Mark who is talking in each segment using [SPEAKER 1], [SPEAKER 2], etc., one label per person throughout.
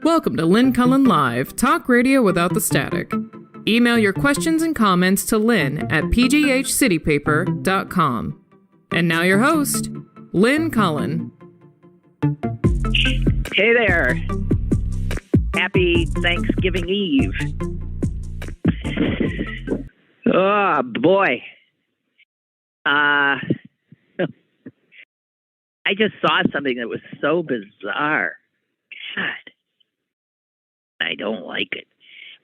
[SPEAKER 1] Welcome to Lynn Cullen Live, talk radio without the static. Email your questions and comments to Lynn at pghcitypaper.com. And now your host, Lynn Cullen.
[SPEAKER 2] Hey there. Happy Thanksgiving Eve. Oh, boy. I just saw something that was so bizarre. God, I don't like it.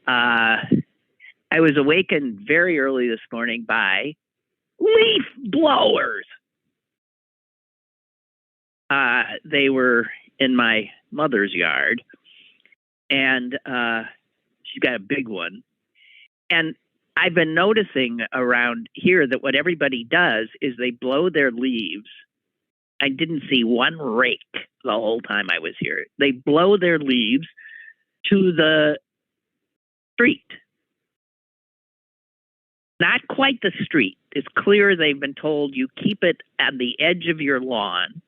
[SPEAKER 2] I was awakened very early this morning by leaf blowers. They were in my mother's yard, and she's got a big one. And I've been noticing around here that what everybody does is they blow their leaves. I didn't see one rake the whole time I was here. They blow their leaves to the street. Not quite the street. It's clear they've been told you keep it at the edge of your lawn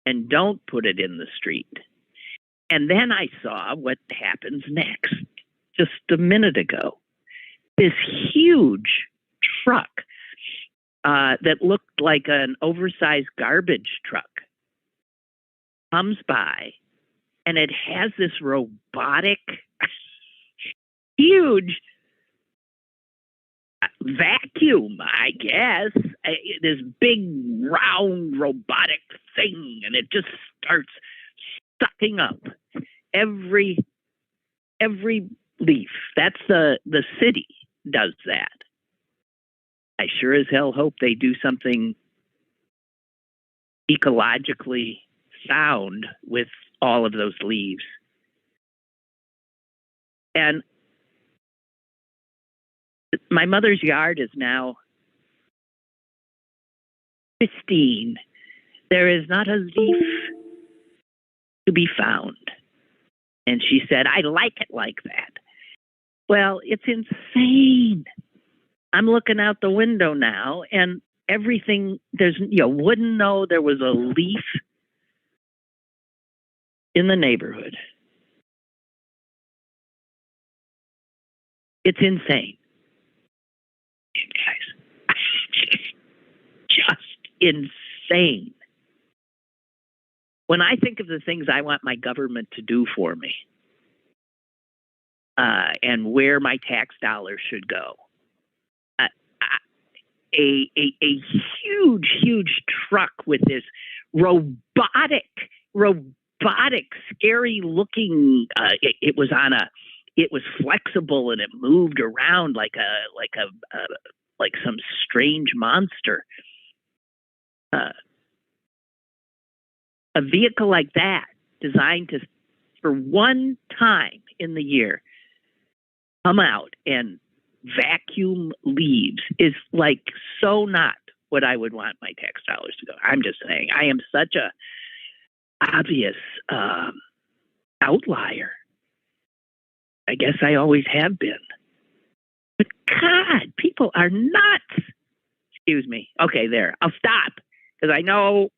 [SPEAKER 2] and don't put it in the street. And then I saw what happens next, just a minute ago. This huge truck that looked like an oversized garbage truck comes by, and it has this robotic, huge vacuum, I guess. This big, round, robotic thing, and it just starts sucking up every leaf. That's the city does that. I sure as hell hope they do something ecologically sound with all of those leaves. And my mother's yard is now pristine. There is not a leaf to be found. And she said, I like it like that. Well, it's insane. I'm looking out the window now, and everything, you wouldn't know there was a leaf in the neighborhood. It's insane. Guys, just insane. When I think of the things I want my government to do for me, and where my tax dollars should go, a huge truck with this robotic, scary looking. It was flexible and it moved around like some strange monster. A vehicle like that, designed to, for one time in the year, come out and vacuum leaves, is like so not what I would want my tax dollars to go. I'm just saying, I am such a obvious outlier. I guess I always have been. But God, people are nuts. Excuse me. Okay, there. I'll stop, because I know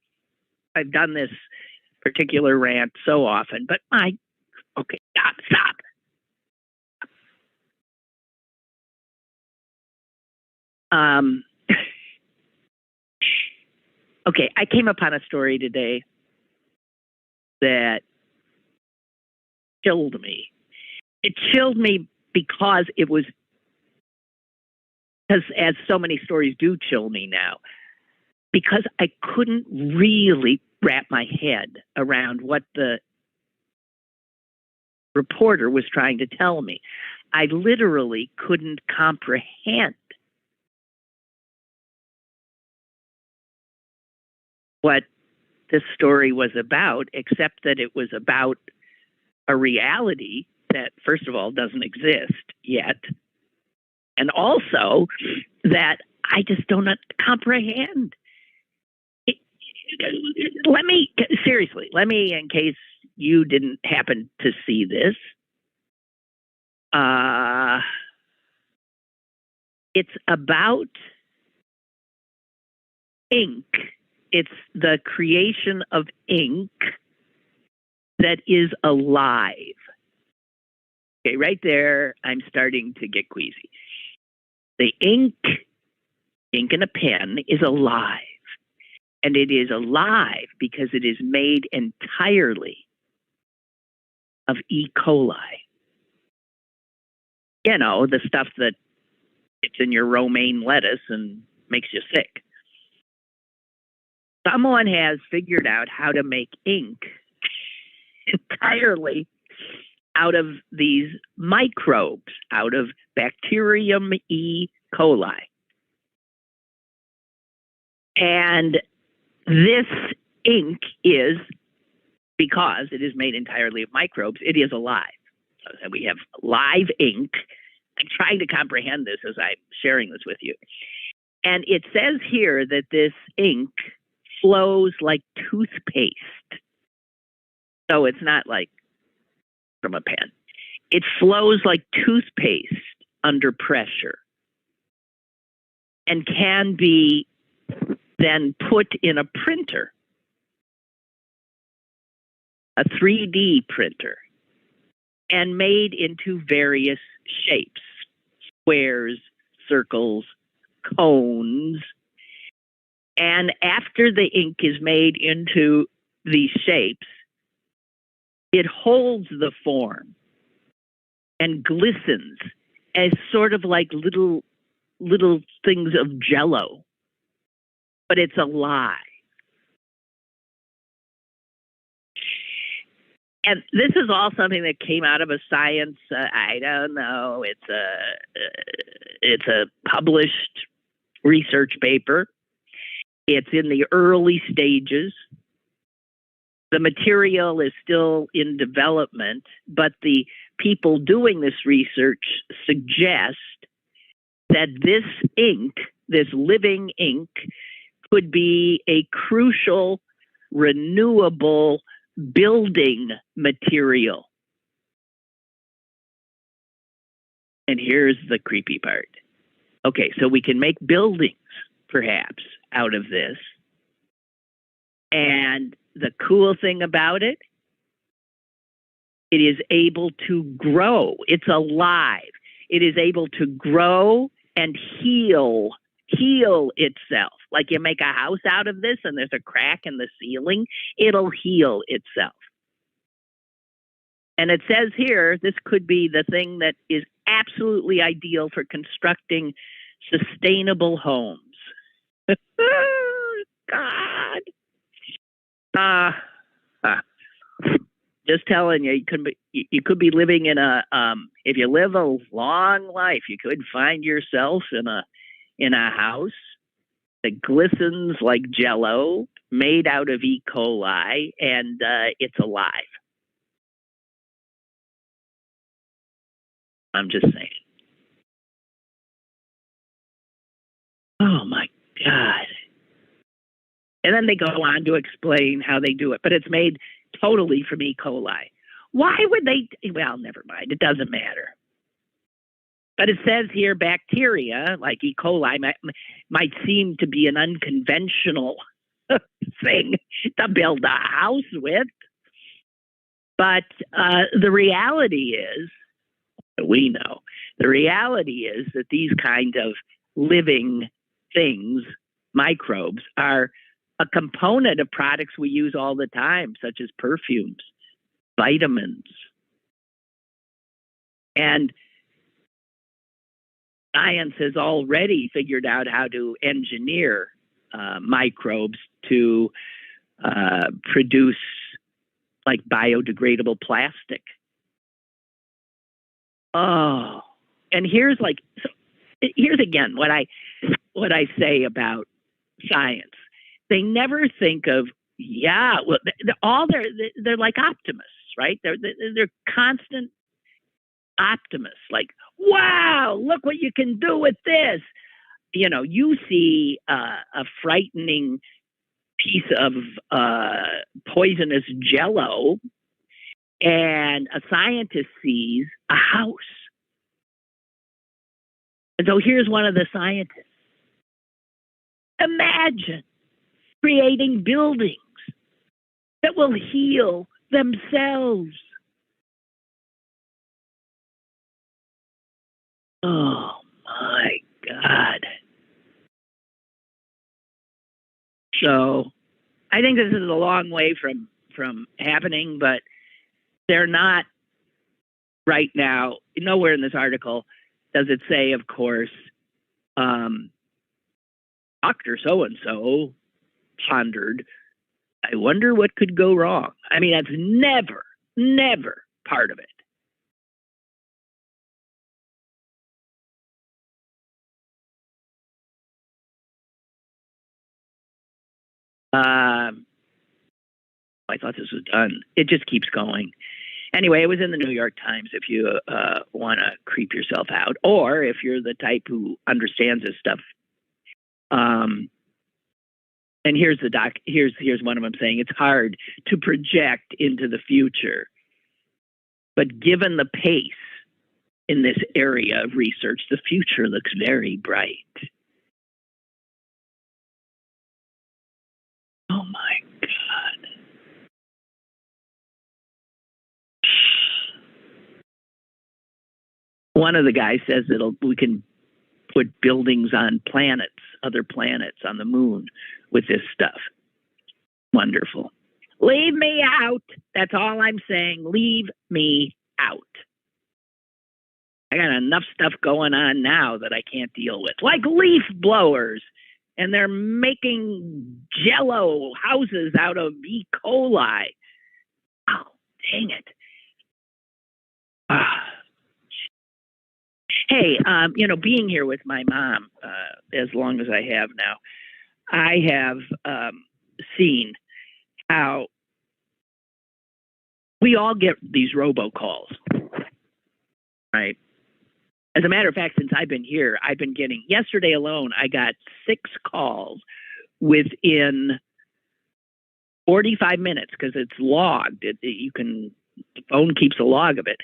[SPEAKER 2] I've done this particular rant so often, but okay, stop. Okay, I came upon a story today that chilled me. It chilled me because as so many stories do chill me now, because I couldn't really wrap my head around what the reporter was trying to tell me. I literally couldn't comprehend what this story was about, except that it was about a reality that, first of all, doesn't exist yet, and also that I just don't comprehend. Let me, in case you didn't happen to see this, it's about ink. It's the creation of ink that is alive. Okay, right there, I'm starting to get queasy. The ink in a pen is alive. And it is alive because it is made entirely of E. coli. You know, the stuff that gets in your romaine lettuce and makes you sick. Someone has figured out how to make ink entirely out of these microbes, out of bacterium E. coli. And this ink is, because it is made entirely of microbes, it is alive. So we have live ink. I'm trying to comprehend this as I'm sharing this with you. And it says here that this ink flows like toothpaste. So it's not like from a pen. It flows like toothpaste under pressure and can be then put in a printer, a 3D printer, and made into various shapes, squares, circles, cones. And after the ink is made into these shapes, it holds the form and glistens as sort of like little things of jello, but it's alive. And this is all something that came out of a science, I don't know, it's a published research paper. It's in the early stages. The material is still in development, but the people doing this research suggest that this ink, this living ink, could be a crucial renewable building material. And here's the creepy part. Okay, so we can make buildings, perhaps, out of this. And the cool thing about it, it is able to grow. It's alive. It is able to grow and heal itself. Like you make a house out of this and there's a crack in the ceiling, it'll heal itself. And it says here, this could be the thing that is absolutely ideal for constructing sustainable homes. God. Just telling you, you could be living in a if you live a long life, you could find yourself in a house that glistens like jello, made out of E. coli, and it's alive. I'm just saying. Oh my God. And then they go on to explain how they do it, but it's made totally from E. coli. Why would they? Well, never mind. It doesn't matter. But it says here bacteria, like E. coli, might seem to be an unconventional thing to build a house with. But the reality is, we know, the reality is that these kind of living things, microbes, are a component of products we use all the time, such as perfumes, vitamins. And science has already figured out how to engineer microbes to produce like biodegradable plastic. Oh, and here's again what I say about science. They never think of, they're like optimists, right? They're constant optimists. Like, wow, look what you can do with this. You know, you see a frightening piece of poisonous jello, and a scientist sees a house. And so here's one of the scientists. Imagine creating buildings that will heal themselves. Oh my God. So I think this is a long way from happening, but they're not right now. Nowhere in this article does it say, of course, Dr. So-and-so pondered, I wonder what could go wrong. I mean, that's never part of it. I thought this was done. It just keeps going. Anyway, it was in the New York Times if you want to creep yourself out, or if you're the type who understands this stuff. And here's one of them saying it's hard to project into the future, but given the pace in this area of research, the future looks very bright. Oh my God. One of the guys says we can put buildings on planets, other planets on the moon with this stuff. Wonderful. Leave me out. That's all I'm saying. Leave me out. I got enough stuff going on now that I can't deal with, like leaf blowers. And they're making jello houses out of E.coli. Oh, dang it. Hey, being here with my mom as long as I have now, I have seen how we all get these robocalls, right? As a matter of fact, since I've been here, I've been getting, yesterday alone, I got 6 calls within 45 minutes because it's logged. The phone keeps a log of it,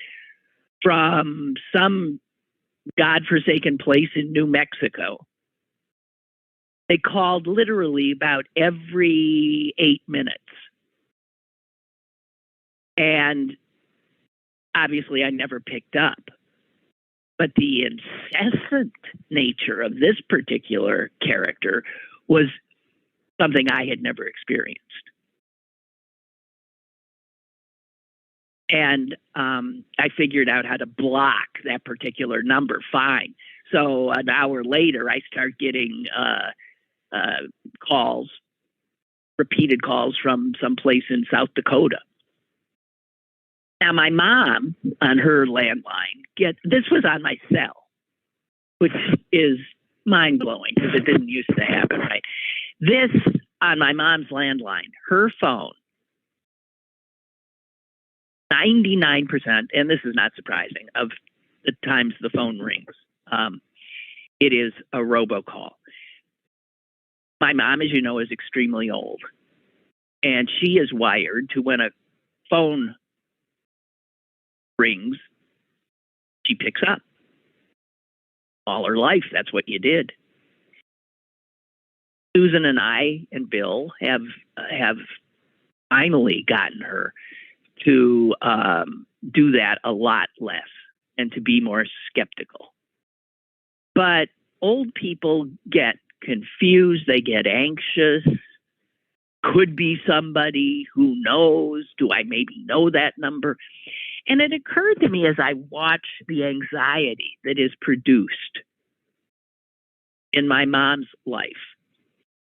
[SPEAKER 2] from some godforsaken place in New Mexico. They called literally about every 8 minutes. And obviously I never picked up. But the incessant nature of this particular character was something I had never experienced. And I figured out how to block that particular number fine. So an hour later, I start getting calls, repeated calls from someplace in South Dakota. Now, my mom on her landline, this was on my cell, which is mind-blowing because it didn't used to happen, right? This on my mom's landline, her phone, 99%, and this is not surprising, of the times the phone rings, it is a robocall. My mom, as you know, is extremely old, and she is wired to, when a phone rings, she picks up. All her life, that's what you did. Susan and I and Bill have finally gotten her to do that a lot less and to be more skeptical. But old people get confused, they get anxious. Could be somebody, who knows? Do I maybe know that number? And it occurred to me as I watched the anxiety that is produced in my mom's life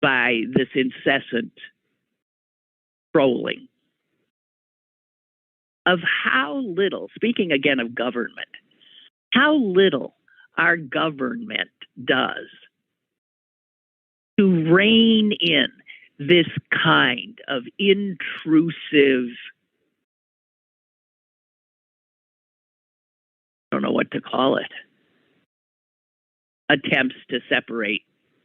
[SPEAKER 2] by this incessant trolling, of how little, speaking again of government, how little our government does to rein in this kind of intrusive, I don't know what to call it, attempts to separate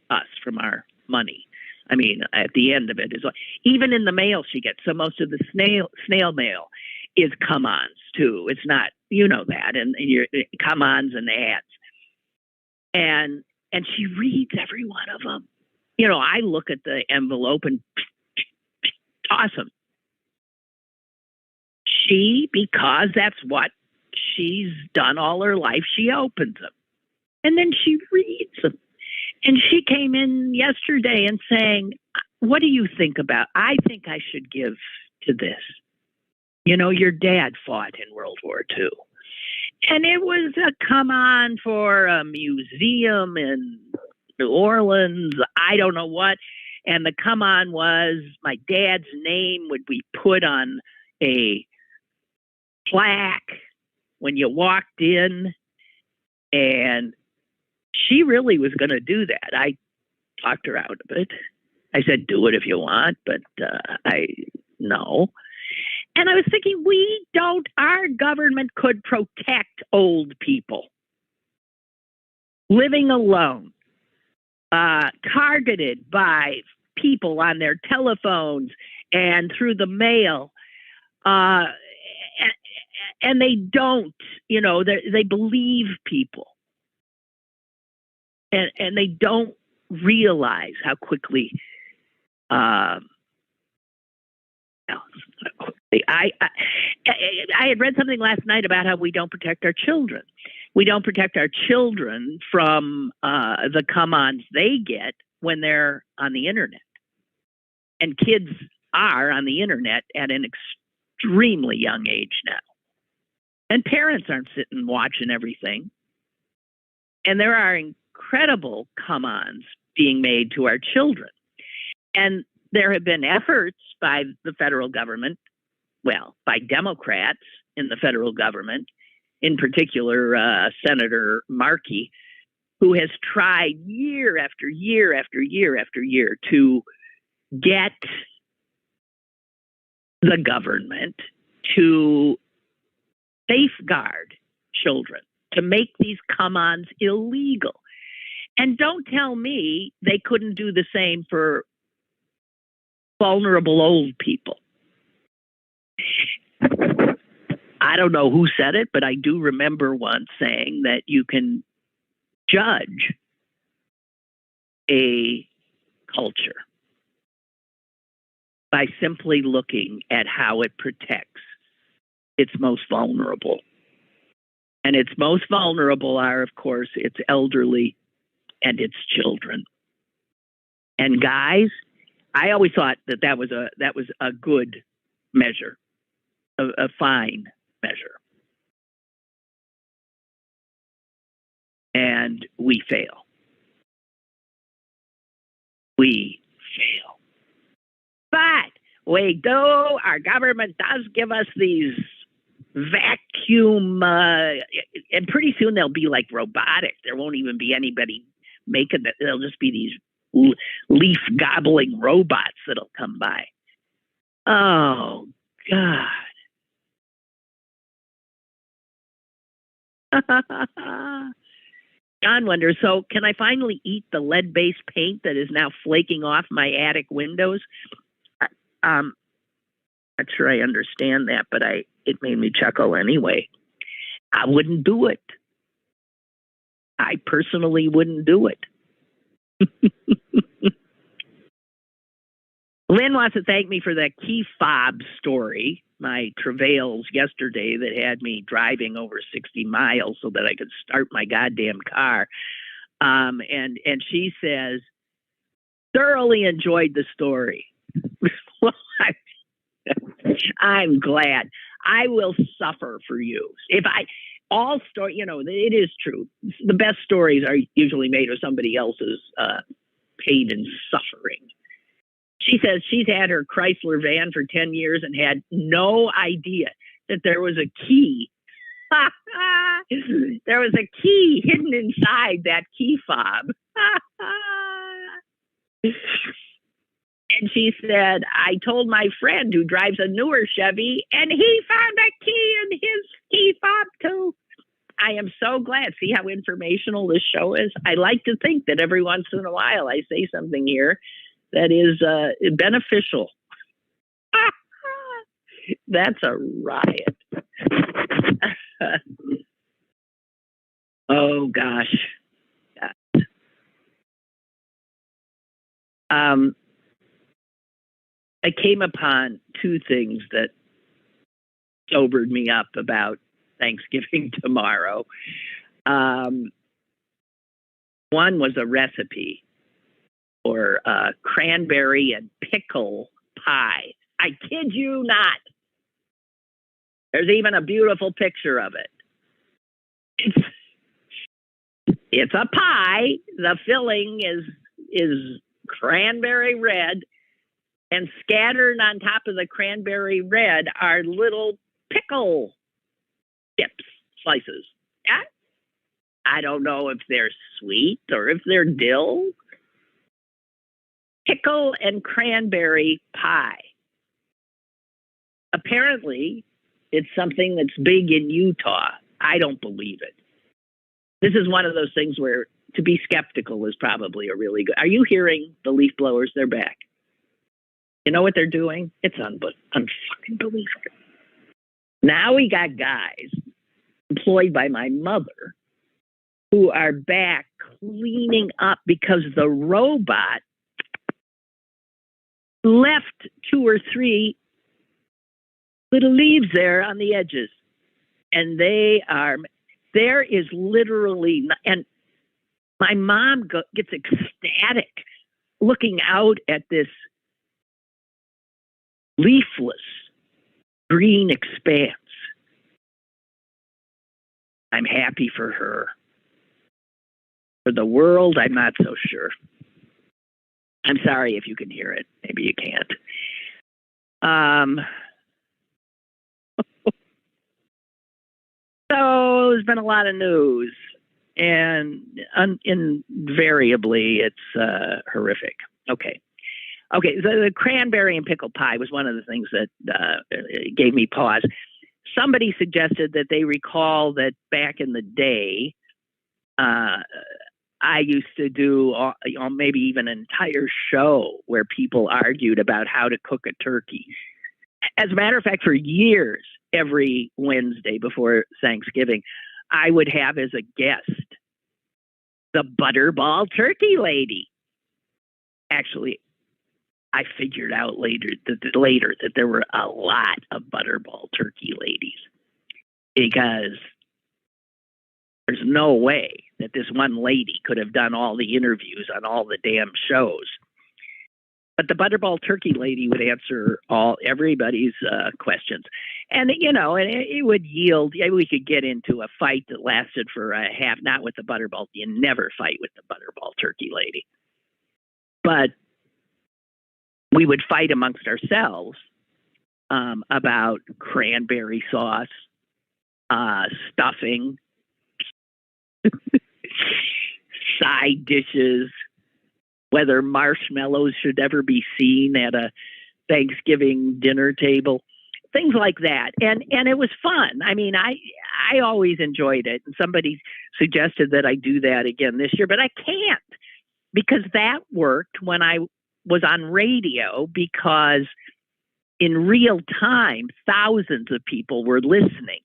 [SPEAKER 2] us from our money. I mean, at the end of it is, even in the mail she gets, so most of the snail mail is come-ons too. It's not, you know that, and your come-ons and ads. And she reads every one of them. You know, I look at the envelope and toss them. because that's what she's done all her life, she opens them. And then she reads them. And she came in yesterday and saying, what do you think about? I think I should give to this. You know, your dad fought in World War II. And it was a come on for a museum in New Orleans, I don't know what. And the come on was my dad's name would be put on a plaque when you walked in. And she really was going to do that. I talked her out of it. I said, do it if you want, but no. And I was thinking, our government could protect old people living alone, targeted by people on their telephones and through the mail. And they don't, they believe people. And they don't realize how quickly I had read something last night about how we don't protect our children. We don't protect our children from the come-ons they get when they're on the internet. And kids are on the internet at an extremely young age now. And parents aren't sitting watching everything. And there are incredible come-ons being made to our children. And there have been efforts by the federal government, by Democrats in the federal government, in particular Senator Markey, who has tried year after year after year after year to get the government to safeguard children, to make these come-ons illegal. And don't tell me they couldn't do the same for vulnerable old people. I don't know who said it, but I do remember once saying that you can judge a culture by simply looking at how it protects its most vulnerable. And its most vulnerable are, of course, its elderly and its children. And guys, I always thought that was a good measure, a fine measure. And we fail. We fail. But we do. Our government does give us these vacuum, and pretty soon they'll be like robotic. There won't even be anybody making it. There'll just be these leaf gobbling robots that'll come by. Oh, God. John wonders, so can I finally eat the lead-based paint that is now flaking off my attic windows? Not sure I understand that, but it made me chuckle anyway. I wouldn't do it. I personally wouldn't do it. Lynn wants to thank me for that key fob story, my travails yesterday that had me driving over 60 miles so that I could start my goddamn car. And she says, thoroughly enjoyed the story. Well, I'm glad. I will suffer for you. It is true. The best stories are usually made of somebody else's pain and suffering. She says she's had her Chrysler van for 10 years and had no idea that there was a key. There was a key hidden inside that key fob. And she said, I told my friend who drives a newer Chevy, and he found a key in his key fob too. I am so glad. See how informational this show is? I like to think that every once in a while I say something here that is beneficial. That's a riot. Oh, gosh. I came upon two things that sobered me up about Thanksgiving tomorrow. One was a recipe for cranberry and pickle pie. I kid you not. There's even a beautiful picture of it. It's a pie. The filling is cranberry red, and scattered on top of the cranberry red are little pickle chips, slices. Yeah? I don't know if they're sweet or if they're dill. Pickle and cranberry pie. Apparently, it's something that's big in Utah. I don't believe it. This is one of those things where to be skeptical is probably a really good. Are you hearing the leaf blowers? They're back. You know what they're doing? It's unfucking believable. Now we got guys employed by my mother who are back cleaning up because the robot left 2 or 3 little leaves there on the edges. And there is literally, and my mom gets ecstatic looking out at this leafless green expanse. I'm happy for her. For the world, I'm not so sure. I'm sorry if you can hear it. Maybe you can't. So there's been a lot of news, and invariably it's horrific. Okay, so the cranberry and pickle pie was one of the things that gave me pause. Somebody suggested that they recall that back in the day, I used to do maybe even an entire show where people argued about how to cook a turkey. As a matter of fact, for years, every Wednesday before Thanksgiving, I would have as a guest the butterball turkey lady. Actually, I figured out later that there were a lot of butterball turkey ladies, because there's no way that this one lady could have done all the interviews on all the damn shows. But the butterball turkey lady would answer everybody's questions. And, it would yield. We could get into a fight that lasted for a half, not with the butterball. You never fight with the butterball turkey lady. But we would fight amongst ourselves about cranberry sauce, stuffing, side dishes, whether marshmallows should ever be seen at a Thanksgiving dinner table, things like that. And it was fun. I mean, I always enjoyed it. And somebody suggested that I do that again this year, but I can't, because that worked when I was on radio, because in real time, thousands of people were listening.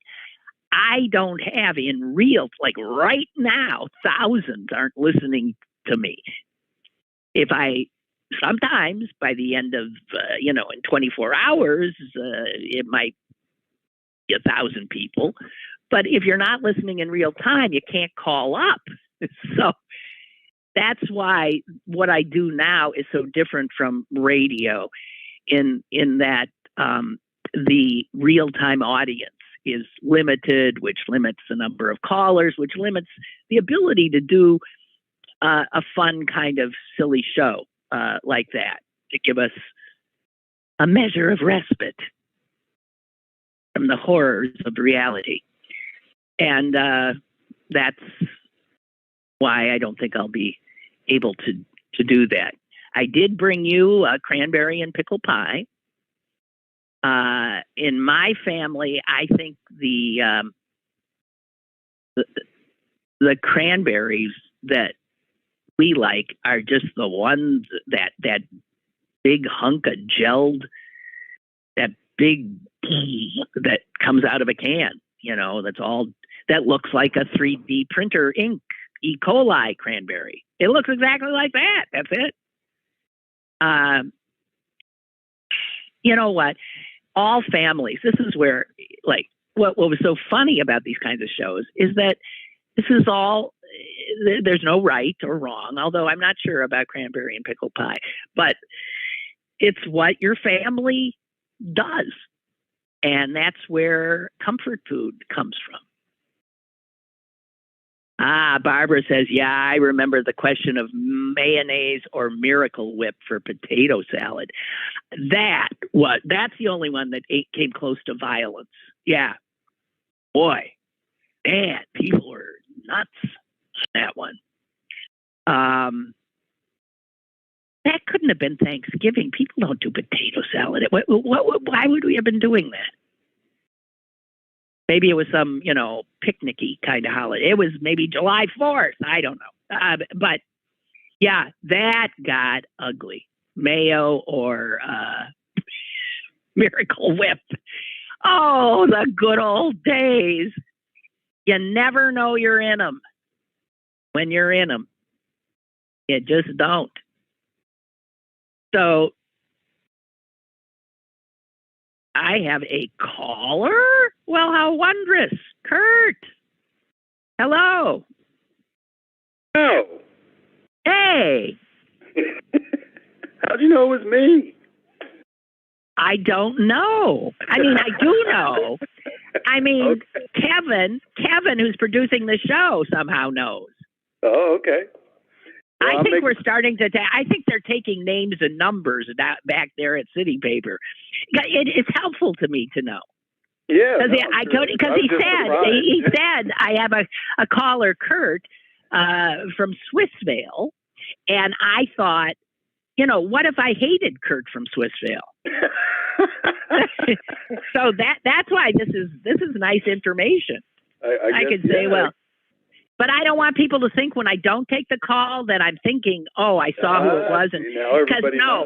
[SPEAKER 2] I don't have in real, like right now, thousands aren't listening to me. Sometimes by the end of, in 24 hours, it might be 1,000 people. But if you're not listening in real time, you can't call up. So that's why what I do now is so different from radio in that the real-time audience is limited, which limits the number of callers, which limits the ability to do a fun kind of silly show like that, to give us a measure of respite from the horrors of reality. And that's why I don't think I'll be able to do that. I did bring you a cranberry and pickle pie. In my family, I think the cranberries that we like are just the ones that big hunk of gelled, that big that comes out of a can, that looks like a 3D printer ink, E.coli cranberry. It looks exactly like that. That's it. You know what? all families. This is where, like, what was so funny about these kinds of shows is that this is all, there's no right or wrong, although I'm not sure about Cranberry and Pickle Pie, but it's what your family does. And that's where comfort food comes from. Barbara says, yeah, I remember the question of mayonnaise or Miracle Whip for potato salad. That's the only one that came close to violence. Yeah. Boy, man, people were nuts on that one. That couldn't have been Thanksgiving. People don't do potato salad. Why would we have been doing that? Maybe it was some, picnicky kind of holiday. It was maybe July 4th. I don't know. But yeah, that got ugly. Mayo or Miracle Whip. Oh, the good old days. You never know you're in them when you're in them. You just don't. So I have a caller? Well, how wondrous. Kurt. Hello.
[SPEAKER 3] Oh.
[SPEAKER 2] Hey.
[SPEAKER 3] How'd you know it was me?
[SPEAKER 2] I don't know. I mean, I do know. I mean,
[SPEAKER 3] okay.
[SPEAKER 2] Kevin, who's producing the show, somehow knows.
[SPEAKER 3] Oh, okay. Well,
[SPEAKER 2] I think we're starting to. I think they're taking names and numbers back there at City Paper. It's helpful to me to know.
[SPEAKER 3] Yeah,
[SPEAKER 2] because he said I have a caller, Kurt, from Swissvale, and I thought, what if I hated Kurt from Swissvale? So that's why this is nice information. I could say, well. But I don't want people to think when I don't take the call that I'm thinking, oh, I saw who it was. And because no,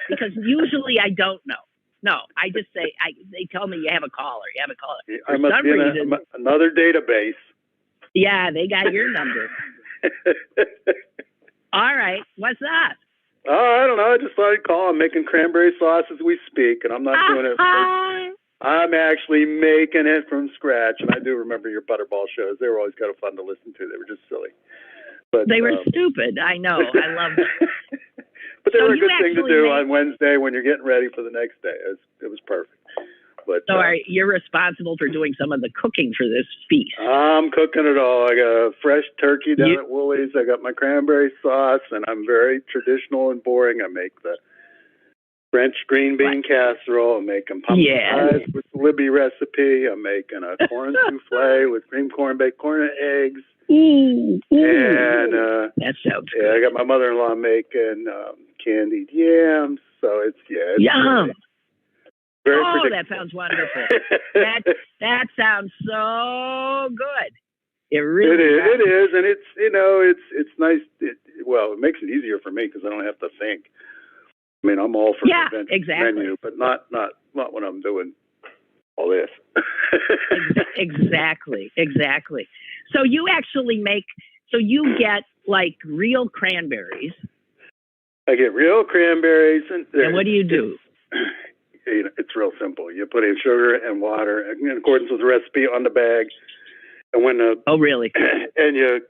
[SPEAKER 2] because usually I don't know. No, I just say, they tell me you have a caller.
[SPEAKER 3] I must be in another database.
[SPEAKER 2] Yeah, they got your number. All right, what's up?
[SPEAKER 3] Oh, I don't know. I just thought I'd call. I'm making cranberry sauce as we speak, and I'm not doing it. I'm actually making it from scratch, and I do remember your Butterball shows. They were always kind of fun to listen to. They were just silly. But
[SPEAKER 2] they were stupid. I know. I love them.
[SPEAKER 3] But they were a good thing to do on Wednesday when you're getting ready for the next day. It was perfect. But
[SPEAKER 2] so you're responsible for doing some of the cooking for this feast.
[SPEAKER 3] I'm cooking it all. I got a fresh turkey down at Woolies. I got my cranberry sauce, and I'm very traditional and boring. I make the French green bean casserole. I'm making pumpkin pies with the Libby recipe. I'm making a corn souffle with cream corn, baked corn, and eggs.
[SPEAKER 2] And that sounds good.
[SPEAKER 3] Yeah, I got my mother-in-law making candied yams. So it's
[SPEAKER 2] yum.
[SPEAKER 3] Very
[SPEAKER 2] that sounds wonderful. that sounds so good. It really
[SPEAKER 3] It is, and it's nice. It makes it easier for me because I don't have to think. I mean, I'm all for the menu, but not when I'm doing all this.
[SPEAKER 2] Exactly. So you actually you get like real cranberries.
[SPEAKER 3] I get real cranberries, and
[SPEAKER 2] what do you do?
[SPEAKER 3] It's real simple. You put in sugar and water in accordance with the recipe on the bag, and when
[SPEAKER 2] really?
[SPEAKER 3] And you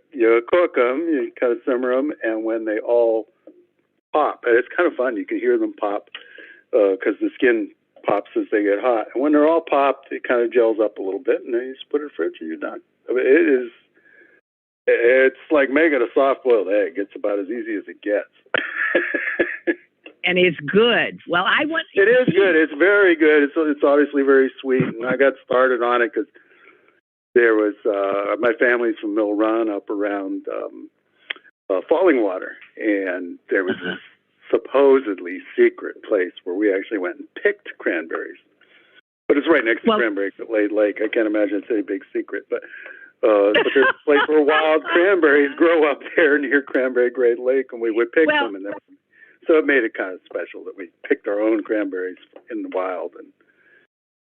[SPEAKER 3] cook them, you kind of simmer them, and when they all pop, and it's kind of fun. You can hear them pop because the skin pops as they get hot. And when they're all popped, it kind of gels up a little bit, and then you just put it in the fridge and you're done. I mean, it's like making a soft-boiled egg. It's about as easy as it gets.
[SPEAKER 2] And it's good. Well,
[SPEAKER 3] It is good. It's very good. It's obviously very sweet, and I got started on it because there was my family's from Mill Run up around Falling Water, and there was this supposedly secret place where we actually went and picked cranberries. But it's right next to Cranberry Lake. I can't imagine it's any big secret, but there's a place where wild cranberries grow up there near Cranberry Great Lake, and we would pick them, and so it made it kind of special that we picked our own cranberries in the wild. And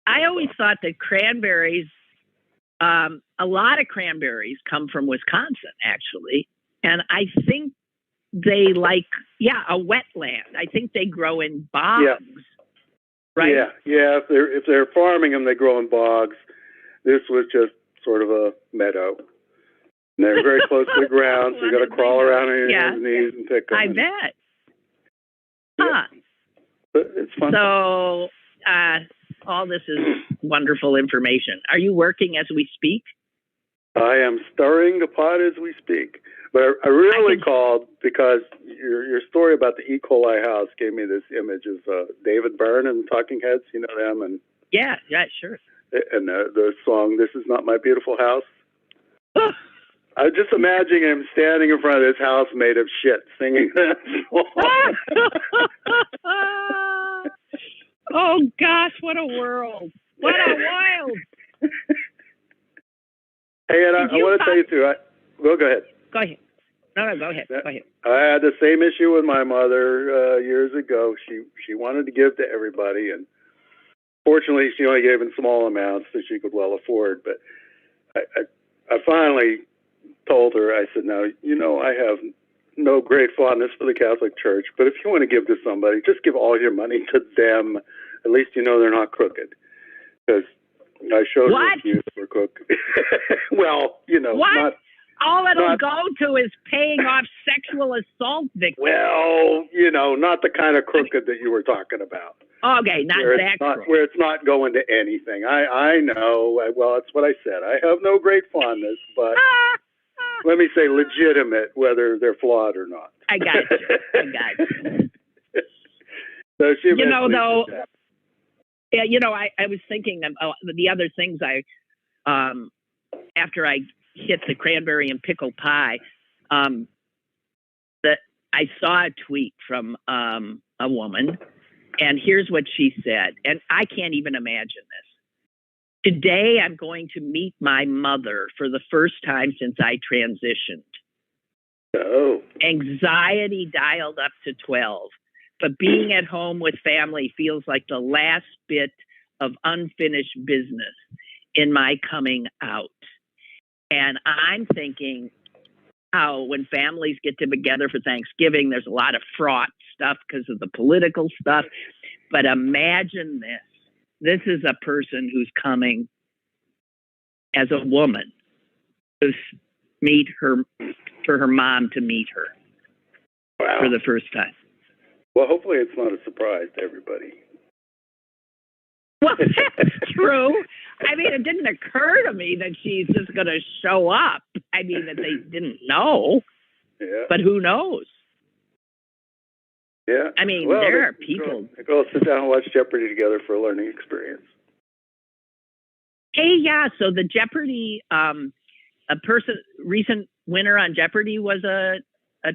[SPEAKER 2] I always thought that cranberries, a lot of cranberries come from Wisconsin, actually. And I think they like, a wetland. I think they grow in bogs. right?
[SPEAKER 3] Yeah. If they're farming them, they grow in bogs. This was just sort of a meadow. And they're very close to the ground, so you got to crawl around on your hands and knees and pick them.
[SPEAKER 2] I bet.
[SPEAKER 3] Yeah. But it's fun.
[SPEAKER 2] So, all this is wonderful information. Are you working as we speak?
[SPEAKER 3] I am stirring the pot as we speak. But I really called because your story about the E.coli house gave me this image of David Byrne and the Talking Heads. You know them? And
[SPEAKER 2] yeah, sure.
[SPEAKER 3] And the song, "This Is Not My Beautiful House." I was just imagining him standing in front of this house made of shit singing that song.
[SPEAKER 2] Oh, gosh, what a world. What a wild.
[SPEAKER 3] Hey, and I want to tell you, too. Well, go ahead.
[SPEAKER 2] Go ahead. No, go ahead. Go ahead.
[SPEAKER 3] I had the same issue with my mother years ago. She wanted to give to everybody, and fortunately, she only gave in small amounts that she could well afford. But I finally told her, I said, now, I have no great fondness for the Catholic Church, but if you want to give to somebody, just give all your money to them. At least they're not crooked. Because I showed her a few that were crooked. Well,
[SPEAKER 2] what?
[SPEAKER 3] Not,
[SPEAKER 2] all it'll go to is paying off sexual assault victims.
[SPEAKER 3] Well, not the kind of crooked that you were talking about.
[SPEAKER 2] Okay, not that crooked.
[SPEAKER 3] Where it's not going to anything. I know. Well, that's what I said. I have no great fondness, but let me say legitimate, whether they're flawed or not.
[SPEAKER 2] I got you.
[SPEAKER 3] So she
[SPEAKER 2] though, I was thinking the other things after I hit the cranberry and pickle pie, that I saw a tweet from a woman, and here's what she said, and I can't even imagine this. Today, I'm going to meet my mother for the first time since I transitioned.
[SPEAKER 3] Oh.
[SPEAKER 2] Anxiety dialed up to 12, but being at home with family feels like the last bit of unfinished business in my coming out. And I'm thinking how when families get together for Thanksgiving, there's a lot of fraught stuff because of the political stuff. But imagine this. This is a person who's coming as a woman to meet her, for her mom to meet her for the first time.
[SPEAKER 3] Well, hopefully it's not a surprise to everybody.
[SPEAKER 2] Well, that's true. I mean, it didn't occur to me that she's just going to show up. I mean, that they didn't know.
[SPEAKER 3] Yeah.
[SPEAKER 2] But who knows?
[SPEAKER 3] Yeah.
[SPEAKER 2] I mean, there are people.
[SPEAKER 3] They go sit down and watch Jeopardy together for a learning experience.
[SPEAKER 2] Hey, yeah. So the Jeopardy, recent winner on Jeopardy was a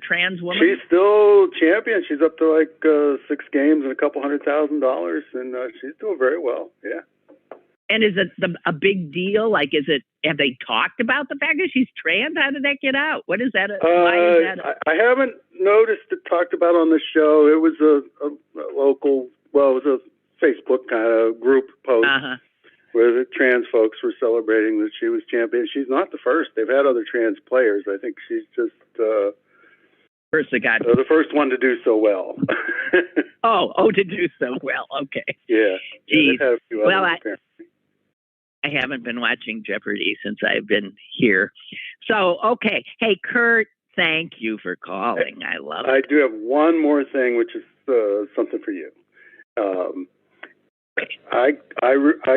[SPEAKER 2] trans woman.
[SPEAKER 3] She's still champion. She's up to like 6 games and a couple $100,000, and she's doing very well. Yeah.
[SPEAKER 2] And is it a big deal? Like, have they talked about the fact that she's trans? How did that get out? What is that? Why is that?
[SPEAKER 3] I haven't noticed it talked about on the show. It was a local, it was a Facebook kind of group post where the trans folks were celebrating that she was champion. She's not the first. They've had other trans players. I think she's just the first one to do so well.
[SPEAKER 2] to do so well. Okay.
[SPEAKER 3] Yeah.
[SPEAKER 2] Geez.
[SPEAKER 3] Had a few others,
[SPEAKER 2] I haven't been watching Jeopardy since I've been here. So, okay. Hey, Kurt, thank you for calling. I love it.
[SPEAKER 3] I do have one more thing, which is something for you. I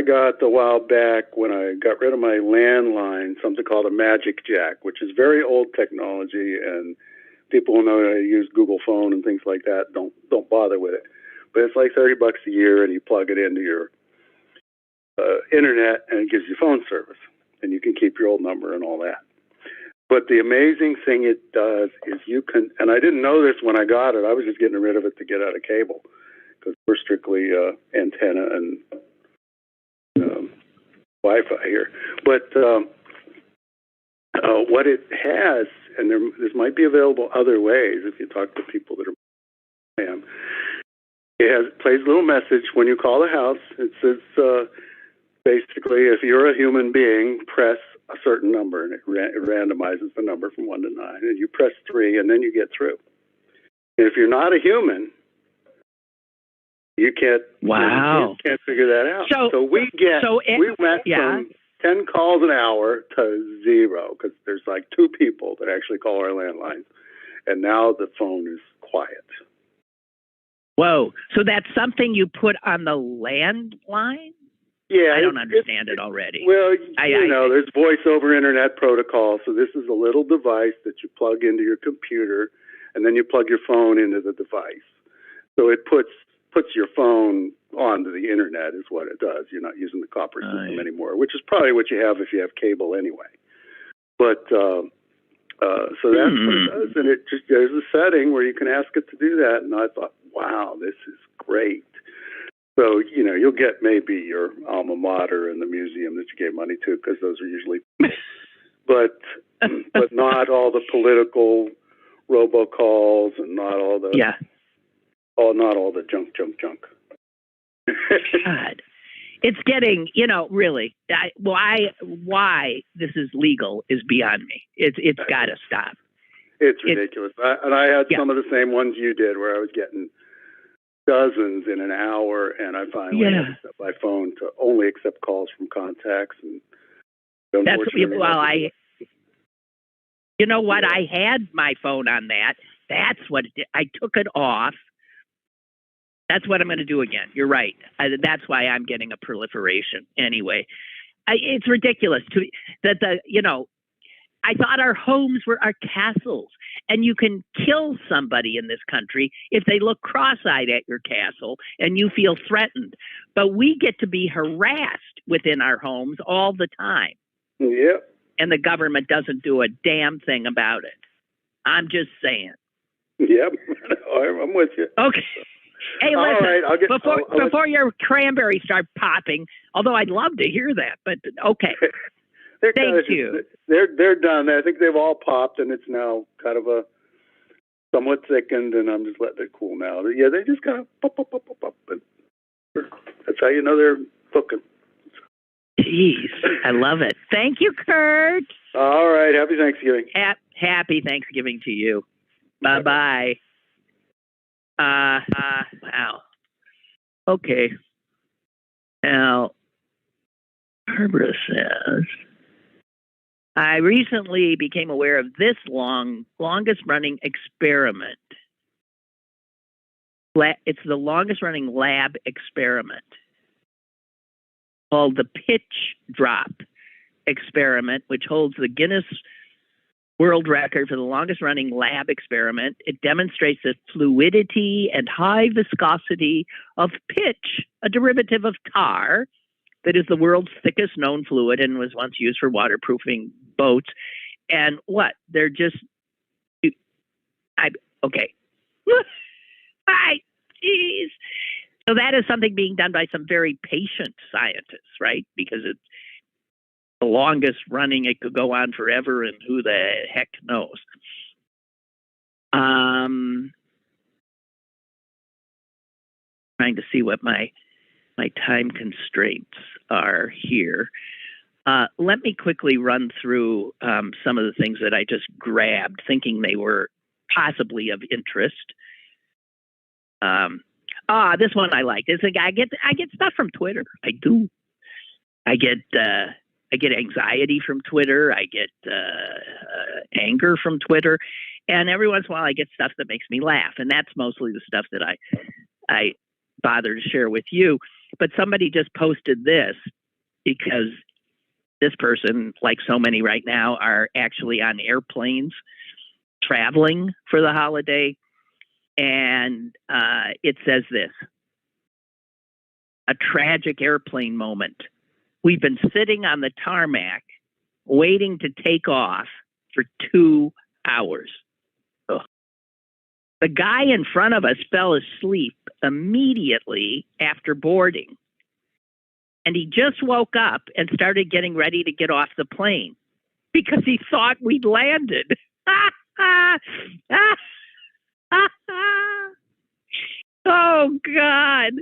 [SPEAKER 3] got a while back when I got rid of my landline, something called a Magic Jack, which is very old technology, and people who know how to use Google Phone and things like that don't bother with it. But it's like $30 a year, and you plug it into your internet, and it gives you phone service, and you can keep your old number and all that. But the amazing thing it does is you can, and I didn't know this when I got it. I was just getting rid of it to get out of cable because we're strictly antenna and Wi-Fi here. But what it has, and this might be available other ways if you talk to people that are it plays a little message when you call the house. It says basically, if you're a human being, press a certain number, and it randomizes the number from 1 to 9, and you press 3, and then you get through. And if you're not a human, You can't.
[SPEAKER 2] Wow.
[SPEAKER 3] You can't figure that out. So we went from 10 calls an hour to 0 because there's like 2 people that actually call our landlines, and now the phone is quiet.
[SPEAKER 2] Whoa! So that's something you put on the landline?
[SPEAKER 3] Yeah,
[SPEAKER 2] I don't understand it already.
[SPEAKER 3] Well, there's voice over internet protocol. So this is a little device that you plug into your computer, and then you plug your phone into the device. So it puts your phone onto the internet is what it does. You're not using the copper system anymore, which is probably what you have if you have cable anyway. But so that's what it does, and there's a setting where you can ask it to do that. And I thought, wow, this is great. So, you'll get maybe your alma mater and the museum that you gave money to, because those are usually, but not all the political robocalls and not all the, not all the junk.
[SPEAKER 2] God, it's getting, really, why this is legal is beyond me. It's got to stop.
[SPEAKER 3] It's ridiculous. I had some of the same ones you did, where I was getting dozens in an hour, and I finally had to set my phone to only accept calls from contacts. And I had my phone on that. That's what it did. I took it off. That's what I'm going to do again. You're right. That's why I'm getting a proliferation anyway. It's ridiculous I thought our homes were our castles, and you can kill somebody in this country if they look cross-eyed at your castle and you feel threatened. But we get to be harassed within our homes all the time. Yep.
[SPEAKER 2] And the government doesn't do a damn thing about it. I'm just saying.
[SPEAKER 3] Yep. I'm with you.
[SPEAKER 2] Okay. Hey, listen,
[SPEAKER 3] right,
[SPEAKER 2] before your cranberries start popping, although I'd love to hear that, but okay. Thank you.
[SPEAKER 3] They're done. I think they've all popped, and it's now kind of a somewhat thickened, and I'm just letting it cool now. Yeah, they just kind of pop. And that's how you know they're cooking.
[SPEAKER 2] Jeez, I love it. Thank you, Kurt.
[SPEAKER 3] All right. Happy Thanksgiving.
[SPEAKER 2] Happy Thanksgiving to you. Bye-bye. Wow. Okay. Now, Barbara says, I recently became aware of this longest running experiment. It's the longest running lab experiment called the pitch drop experiment, which holds the Guinness World Record for the longest running lab experiment. It demonstrates the fluidity and high viscosity of pitch, a derivative of tar, that is the world's thickest known fluid and was once used for waterproofing boats. And what? They're just... okay. Jeez. So that is something being done by some very patient scientists, right? Because it's the longest running, it could go on forever, and who the heck knows. Trying to see what my time constraints are here. Let me quickly run through some of the things that I just grabbed, thinking they were possibly of interest. This one I like. I get stuff from Twitter. I do. I get anxiety from Twitter. I get anger from Twitter, and every once in a while I get stuff that makes me laugh, and that's mostly the stuff that I bother to share with you. But somebody just posted this because this person, like so many right now, are actually on airplanes traveling for the holiday, and it says this: a tragic airplane moment. We've been sitting on the tarmac waiting to take off for 2 hours. Ugh. The guy in front of us fell asleep immediately after boarding. And he just woke up and started getting ready to get off the plane because he thought we'd landed. Oh, God.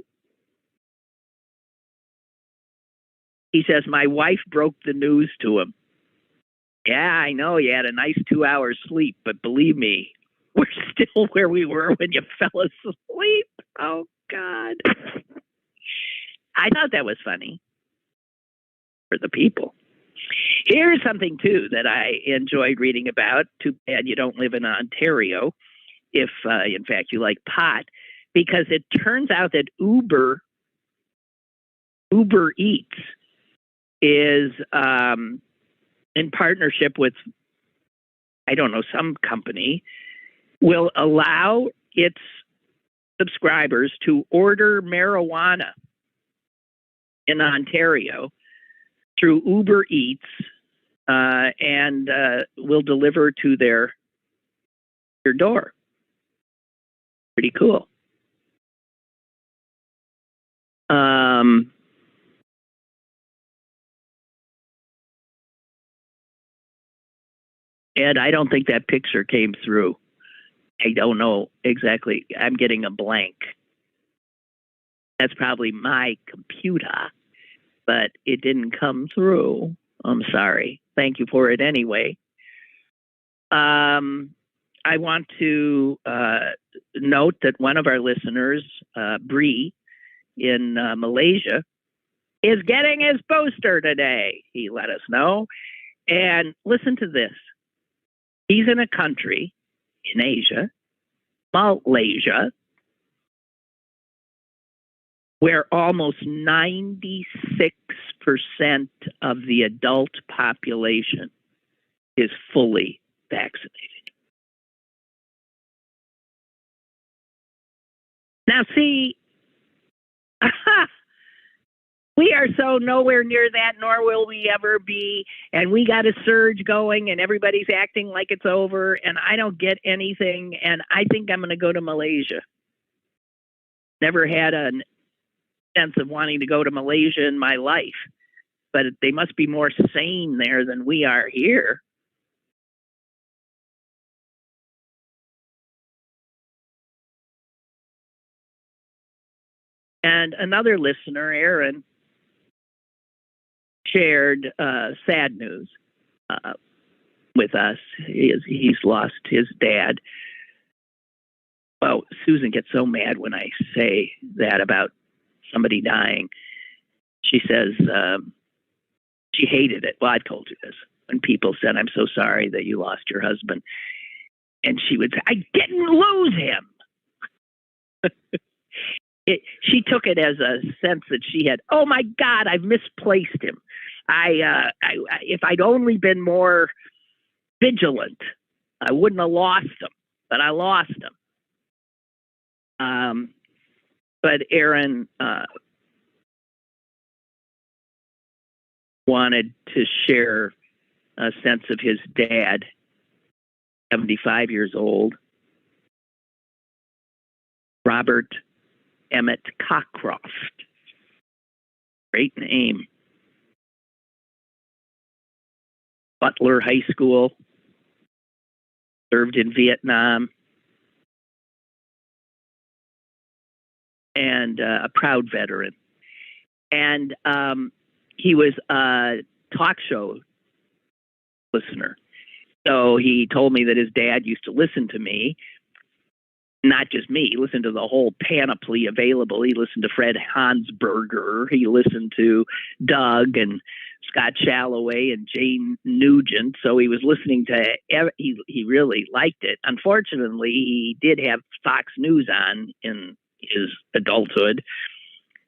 [SPEAKER 2] He says, my wife broke the news to him. Yeah, I know you had a nice 2 hours sleep, but believe me, we're still where we were when you fell asleep. Oh, God. I thought that was funny for the people. Here's something, too, that I enjoyed reading about. Too bad you don't live in Ontario, if, in fact, you like pot, because it turns out that Uber Eats is in partnership with, I don't know, some company, will allow its subscribers to order marijuana in Ontario through Uber Eats and will deliver to their door. Pretty cool. Ed, I don't think that picture came through. I don't know exactly. I'm getting a blank. That's probably my computer, but it didn't come through. I'm sorry. Thank you for it anyway. I want to note that one of our listeners, Bree, in Malaysia, is getting his booster today. He let us know. And listen to this. He's in a country in Asia, Malaysia, where almost 96% of the adult population is fully vaccinated. Now, see, we are so nowhere near that, nor will we ever be. And we got a surge going, and everybody's acting like it's over, and I don't get anything. And I think I'm going to go to Malaysia. Never had a sense of wanting to go to Malaysia in my life, but they must be more sane there than we are here. And another listener, Aaron, shared sad news with us. He's lost his dad. Well, Susan gets so mad when I say that about somebody dying. She says she hated it. Well, I've told you this. When people said, "I'm so sorry that you lost your husband," and she would say, "I didn't lose him." She took it as a sense that she had, oh my God, I've misplaced him. If I'd only been more vigilant, I wouldn't have lost him, but I lost him. But Aaron wanted to share a sense of his dad, 75 years old, Robert Emmett Cockcroft. Great name. Butler High School. Served in Vietnam. And a proud veteran. And he was a talk show listener. So he told me that his dad used to listen to me. Not just me, he listened to the whole panoply available. He listened to Fred Hansberger. He listened to Doug and Scott Shalloway and Jane Nugent. So he was listening to, he really liked it. Unfortunately, he did have Fox News on in his adulthood.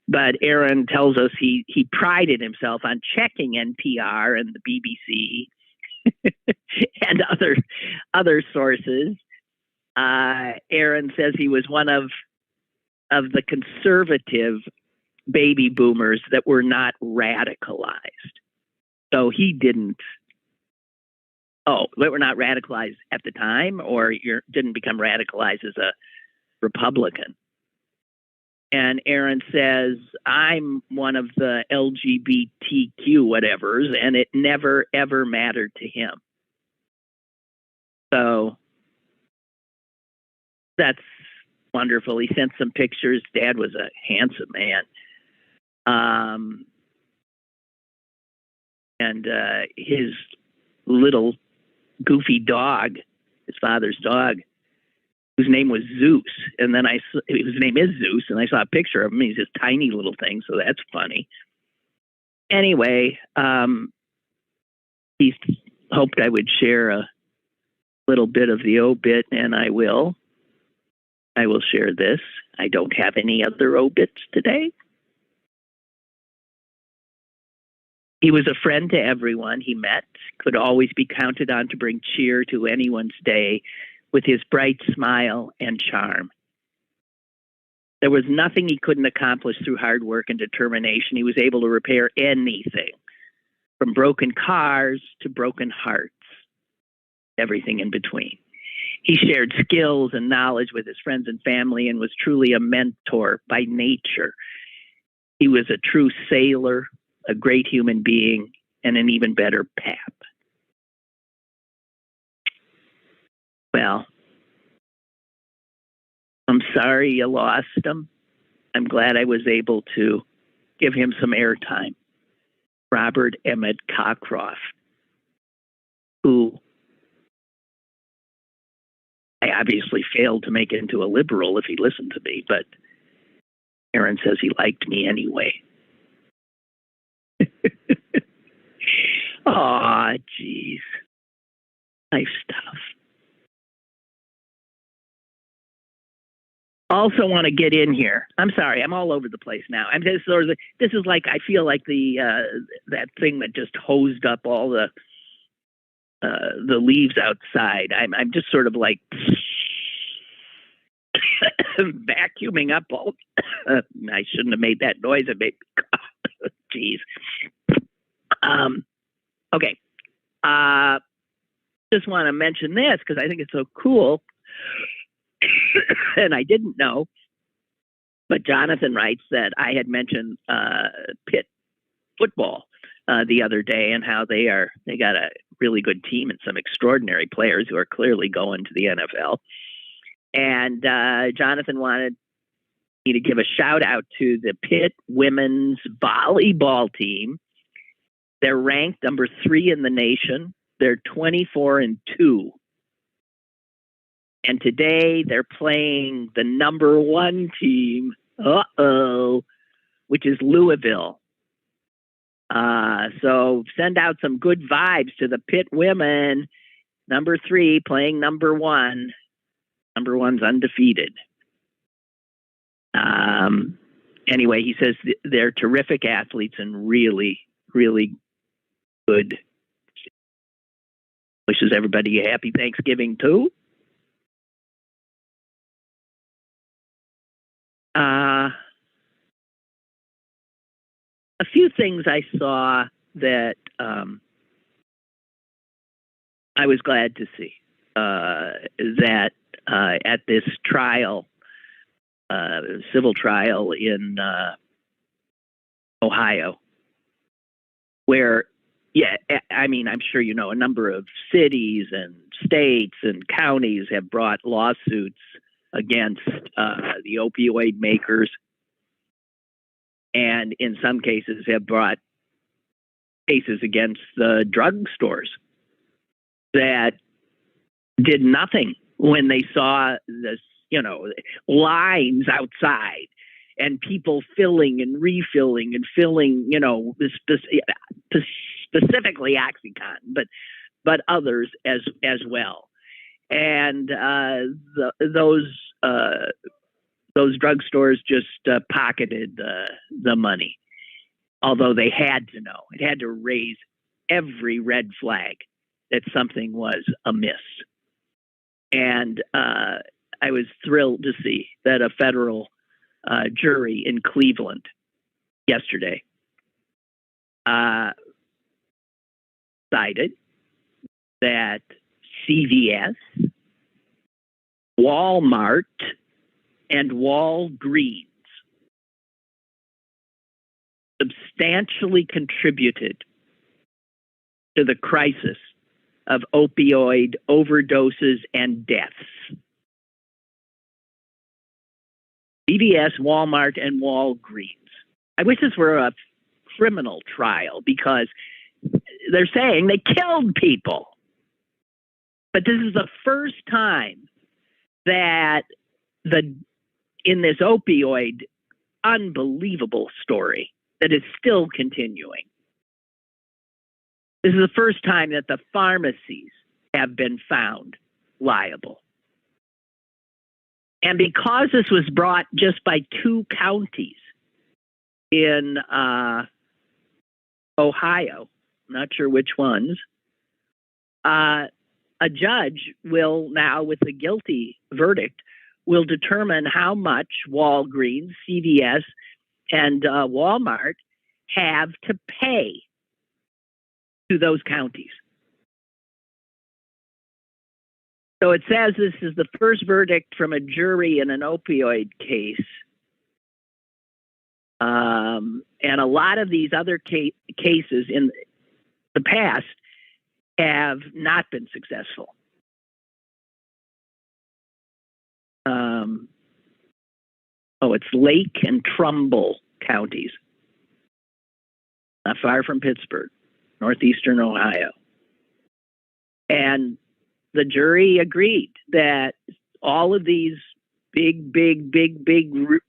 [SPEAKER 2] But Aaron tells us he prided himself on checking NPR and the BBC and other sources. Aaron says he was one of the conservative baby boomers that were not radicalized. So he didn't. Oh, they were not radicalized at the time, or you didn't become radicalized as a Republican. And Aaron says, I'm one of the LGBTQ whatevers, and it never, ever mattered to him. So that's wonderful. He sent some pictures. Dad was a handsome man. And his little goofy dog, his father's dog, whose name was Zeus. And then his name is Zeus, and I saw a picture of him. He's this tiny little thing, so that's funny. Anyway, he hoped I would share a little bit of the obit, and I will. I will share this. I don't have any other obits today. He was a friend to everyone he met, could always be counted on to bring cheer to anyone's day with his bright smile and charm. There was nothing he couldn't accomplish through hard work and determination. He was able to repair anything, from broken cars to broken hearts, everything in between. He shared skills and knowledge with his friends and family and was truly a mentor by nature. He was a true sailor, a great human being, and an even better pap. Well, I'm sorry you lost him. I'm glad I was able to give him some airtime. Robert Emmett Cockcroft, who I obviously failed to make into a liberal if he listened to me, but Aaron says he liked me anyway. Aw, jeez. Life stuff. Also want to get in here. I'm sorry, I'm all over the place now. This is like, I feel like that thing that just hosed up all the leaves outside. I'm just sort of like vacuuming up all. I shouldn't have made that noise. It made me cough. Jeez. Okay. Just want to mention this because I think it's so cool. And I didn't know, but Jonathan writes that I had mentioned Pitt football the other day and how they got a really good team and some extraordinary players who are clearly going to the NFL. And Jonathan wanted me to give a shout out to the Pitt women's volleyball team. They're ranked number 3 in the nation. They're 24-2. And today they're playing the number 1 team, which is Louisville. So send out some good vibes to the Pitt women. Number 3 playing number 1. Number 1's undefeated. Anyway, he says they're terrific athletes and really, really good. Wishes everybody a happy Thanksgiving too. A few things I saw that I was glad to see. That at this trial, civil trial in Ohio, where, I mean, I'm sure you know, a number of cities and states and counties have brought lawsuits against the opioid makers, and in some cases have brought cases against the drugstores that did nothing when they saw this, lines outside and people filling and refilling and filling, specifically OxyContin, but others as well. And those drugstores just pocketed the money, although they had to know. It had to raise every red flag that something was amiss. And I was thrilled to see that a federal jury in Cleveland yesterday decided that CVS, Walmart, and Walgreens substantially contributed to the crisis of opioid overdoses and deaths. CVS, Walmart, and Walgreens. I wish this were a criminal trial because they're saying they killed people. But this is the first time that in this opioid unbelievable story that is still continuing, this is the first time that the pharmacies have been found liable. And because this was brought just by 2 counties in Ohio, I'm not sure which ones, a judge will now, with a guilty verdict, will determine how much Walgreens, CVS, and Walmart have to pay to those counties. So it says this is the first verdict from a jury in an opioid case. And a lot of these other cases in the past have not been successful. It's Lake and Trumbull counties, not far from Pittsburgh, northeastern Ohio. And the jury agreed that all of these big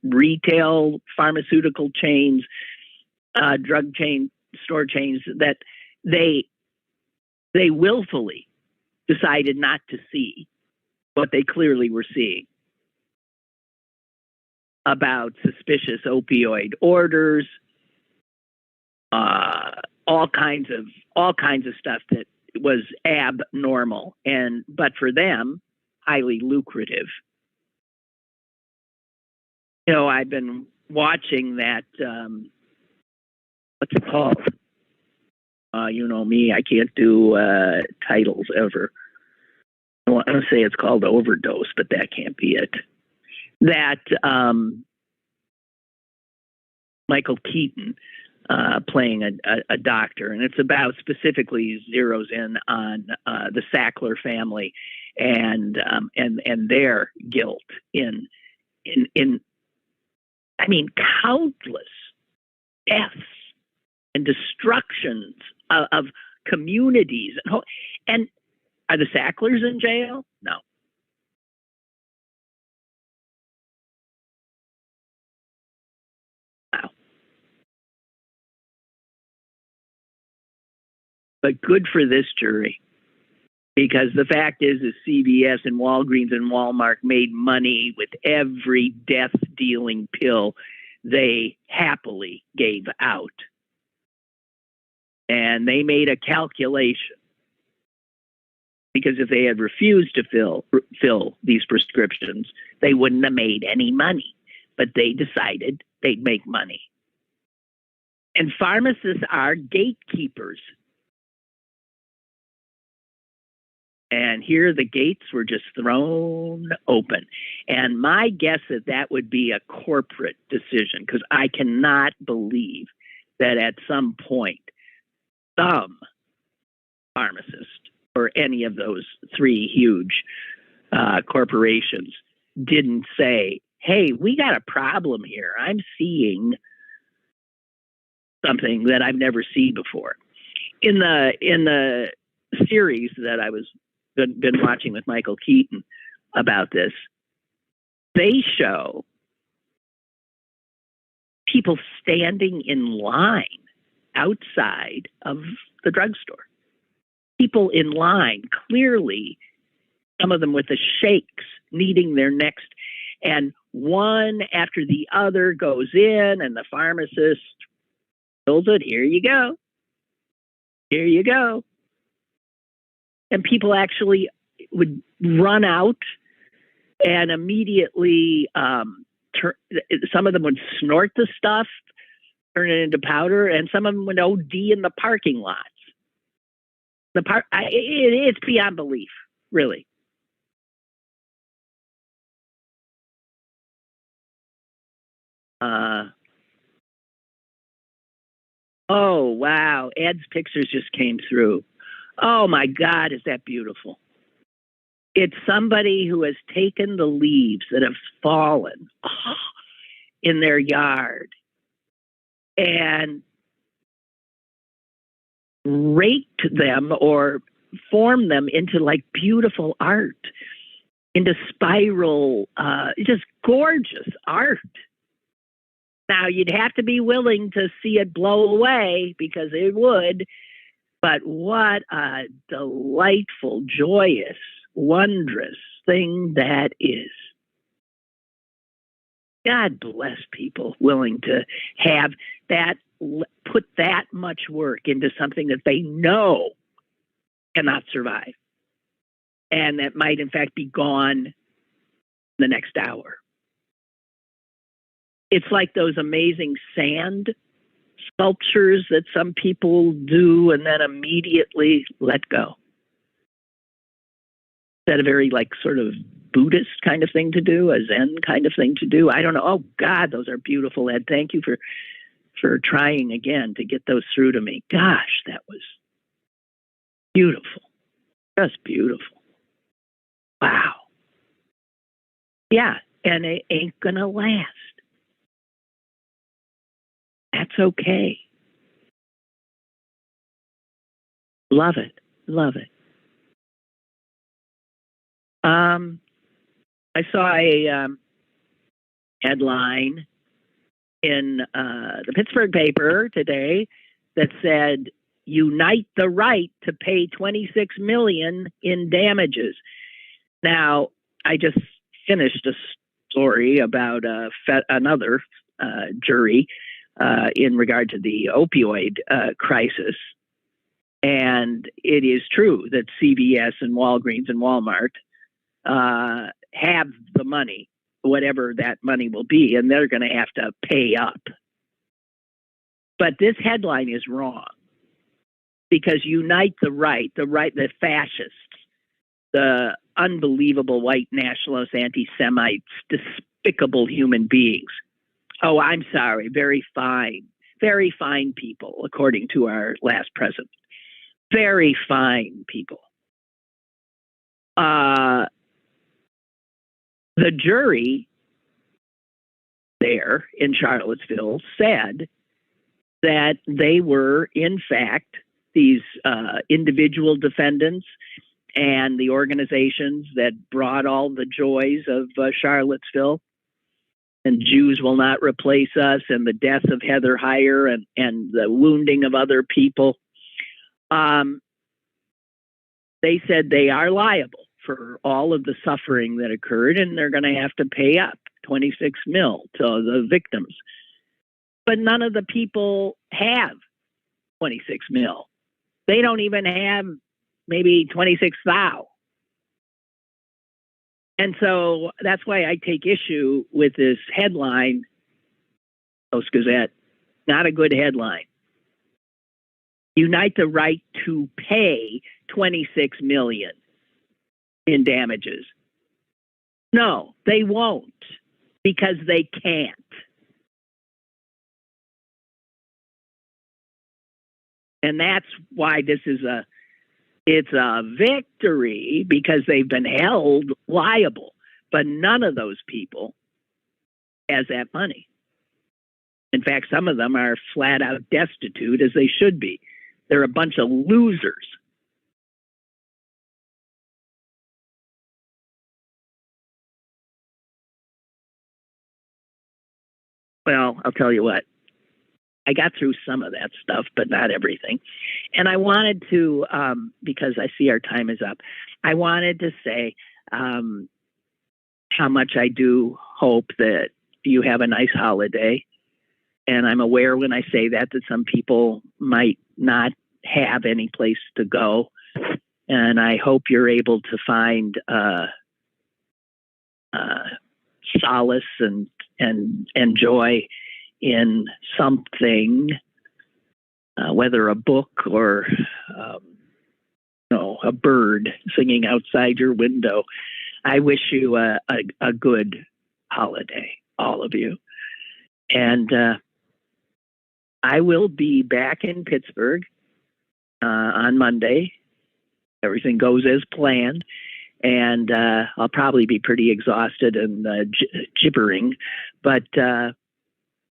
[SPEAKER 2] retail pharmaceutical chains, drug chain, store chains, that they willfully decided not to see what they clearly were seeing about suspicious opioid orders, all kinds of stuff that was abnormal, but for them, highly lucrative. You know, I've been watching that, what's it called? You know me, I can't do titles ever. I want to say it's called Overdose, but that can't be it. That Michael Keaton playing a doctor, and it's about, specifically zeroes in on the Sackler family and their guilt in I mean, countless deaths and destructions of communities. And are the Sacklers in jail? No. Wow. But good for this jury, because the fact is CVS and Walgreens and Walmart made money with every death-dealing pill they happily gave out. And they made a calculation, because if they had refused to fill these prescriptions, they wouldn't have made any money. But they decided they'd make money. And pharmacists are gatekeepers. And here the gates were just thrown open. And my guess that would be a corporate decision, because I cannot believe that at some point some pharmacist or any of those 3 huge corporations didn't say, hey, we got a problem here. I'm seeing something that I've never seen before. In the series that I was been watching with Michael Keaton about this, they show people standing in line outside of the drugstore. People in line, clearly, some of them with the shakes, needing their next, and one after the other goes in, and the pharmacist fills it. Here you go. Here you go. And people actually would run out and immediately some of them would snort the stuff, turn it into powder, and some of them would OD in the parking lots. It's beyond belief, really. Oh, wow. Ed's pictures just came through. Oh, my God, is that beautiful. It's somebody who has taken the leaves that have fallen in their yard and raked them or formed them into like beautiful art. into spiral, just gorgeous art. Now, you'd have to be willing to see it blow away, because it would, but what a delightful, joyous, wondrous thing that is. God bless people willing to have that, put that much work into something that they know cannot survive, and that might in fact be gone the next hour. It's like those amazing sand sculptures that some people do and then immediately let go. Is that a very sort of Buddhist kind of thing to do, a Zen kind of thing to do? I don't know. Oh God, those are beautiful, Ed. Thank you for trying again to get those through to me. Gosh, that was beautiful. Just beautiful. Wow. Yeah, and it ain't gonna last. That's okay. Love it. Love it. I saw a headline in the Pittsburgh paper today that said, "Unite the right to pay $26 million in damages." Now, I just finished a story about another jury in regard to the opioid crisis. And it is true that CVS and Walgreens and Walmart have the money, whatever that money will be, and they're going to have to pay up. But this headline is wrong, because unite the right, the fascists, the unbelievable white nationalists, anti-Semites, despicable human beings. Oh, I'm sorry, very fine people, according to our last president. Very fine people. The jury there in Charlottesville said that they were, in fact, these individual defendants and the organizations that brought all the joys of Charlottesville, and Jews will not replace us, and the death of Heather Heyer, and the wounding of other people. They said they are liable for all of the suffering that occurred, and they're going to have to pay up $26 million to the victims. But none of the people have $26 million. They don't even have maybe 26,000. And so that's why I take issue with this headline, Post-Gazette. Not a good headline. Unite the right to pay $26 million in damages. No, they won't, because they can't. And that's why this is it's a victory, because they've been held liable. But none of those people has that money. In fact, some of them are flat out destitute, as they should be. They're a bunch of losers. Well, I'll tell you what. I got through some of that stuff, but not everything. And I wanted to, because I see our time is up, I wanted to say how much I do hope that you have a nice holiday. And I'm aware when I say that some people might not have any place to go. And I hope you're able to find solace and joy in something, whether a book or a bird singing outside your window. I wish you a good holiday, all of you. And I will be back in Pittsburgh on Monday. Everything goes as planned. And I'll probably be pretty exhausted and gibbering, but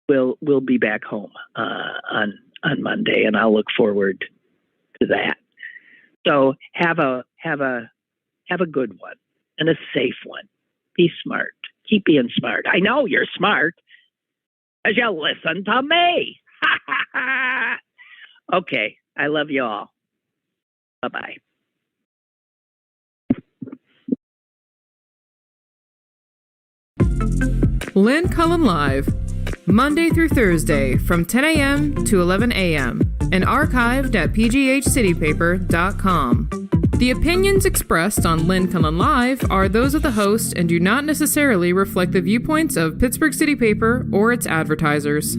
[SPEAKER 2] we'll be back home on Monday, and I'll look forward to that. So have a good one, and a safe one. Be smart. Keep being smart. I know you're smart, as you listen to me. Okay, I love you all. Bye-bye.
[SPEAKER 1] Lynn Cullen Live, Monday through Thursday from 10 a.m. to 11 a.m. and archived at pghcitypaper.com. The opinions expressed on Lynn Cullen Live are those of the host and do not necessarily reflect the viewpoints of Pittsburgh City Paper or its advertisers.